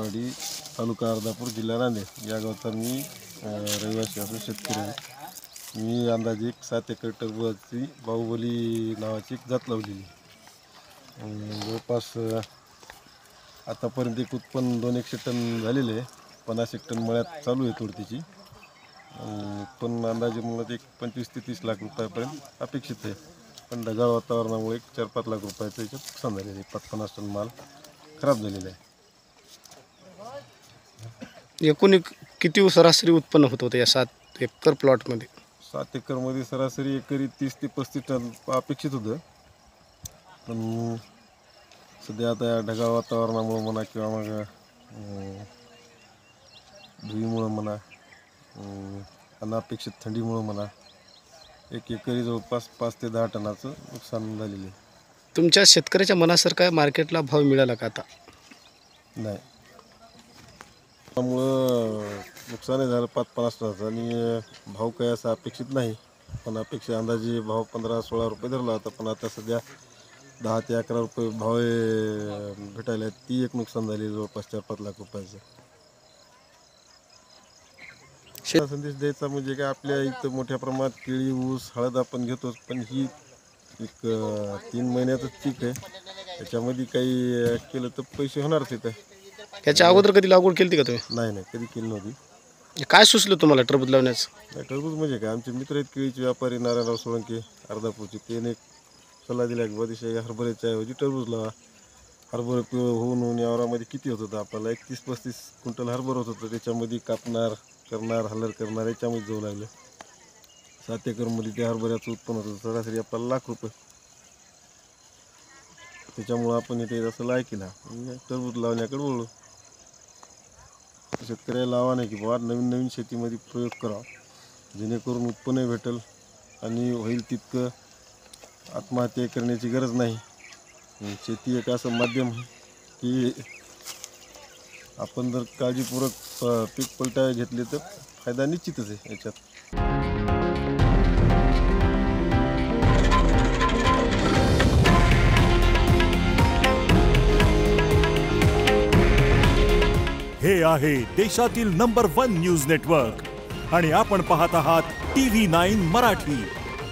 कांदेवाडी तालुका अर्धापूर जिल्हा नांदेड या गावचा मी रहिवासी असून शेतकरी आहे. मी अंदाजे 7 एकर टरबूजाची बाहुबली नावाची एक जात लावलेली. जवळपास आतापर्यंत एक उत्पन्न 200 टन झालेले आहे. 50 टन मळ्यात चालू आहे तोडतीची. पण अंदाजे मला एक 25 ते 30 लाख रुपयापर्यंत अपेक्षित आहे. पण ढगाळ वातावरणामुळे 4-5 लाख रुपयाचं याच्यात नुकसान झालेलं आहे. 50 टन माल खराब झालेला आहे. एकूण किती सरासरी उत्पन्न होत होतं या 7 एकर प्लॉटमध्ये? 7 एकरमध्ये सरासरी एकरी 30 ते 35 टन अपेक्षित होतं. पण सध्या आता या ढगाळ वातावरणामुळं म्हणा किंवा मग धुळीमुळं म्हणा, अनापेक्षित थंडीमुळं म्हणा, एक एकरी जवळपास 5 ते 10 टनाचं नुकसान झालेलं आहे. तुमच्या शेतकऱ्याच्या मनासारखा मार्केटला भाव मिळाला का आता? नाही, त्यामुळं नुकसानही झालं 5-50 टनाचं आणि भाव काही असा अपेक्षित नाही. पण अपेक्षा अंदाजे भाव 15-16 रुपये धरला होता. पण आता सध्या 10 ते 11 रुपये भाव भेटायला ती एक नुकसान झाली जवळपास 4-5 लाख रुपयाचं. संदेश द्यायचा म्हणजे काय, आपल्या इथं मोठ्या प्रमाणात केळी, ऊस, हळद आपण घेतोच. पण ही एक 3 महिन्याचं पीक आहे. त्याच्यामध्ये काही केलं तर पैसे होणारच इथं. याच्या अगोदर कधी लागवड केली का तुम्ही? नाही, कधी केली नव्हती. काय सुचलं तुम्हाला टरबूज लावण्याचं? टरबूज म्हणजे काय, आमचे मित्र आहेत केळीचे व्यापारी नारायणराव सोळंके अर्धापूरचे. त्याने सल्ला दिला की बदेशाही हरभऱ्याच्या ऐवजी टरबूज लावा. हरभरं पिवळं होऊन यावरामध्ये किती होत होतं आपल्याला 31-35 क्विंटल हरभर होत होतं. त्याच्यामध्ये कापणार, करणार, हलर करणार याच्यामध्ये जाऊ लागलं. 7 एकरमध्ये त्या हरभऱ्याचं उत्पन्न होतं सरासरी आपल्याला लाख रुपये. त्याच्यामुळं आपण इथे असं लायकीला टरबूज लावण्याकडे वळलो. शेतकऱ्याला लावा नाही की बाबा नवीन शेतीमध्ये प्रयोग करावा, जेणेकरून उत्पन्न भेटेल आणि होईल तितकं आत्महत्या करण्याची गरज नाही. शेती एक असं माध्यम आहे की आपण जर काळजीपूर्वक पीक पलटायला घेतले तर फायदा निश्चितच आहे याच्यात. हे आहे देशातील नंबर 1 न्यूज नेटवर्क आणि आपण पाहत आहात TV9 मराठी.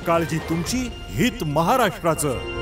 काळजी तुमची, हित महाराष्ट्राचं.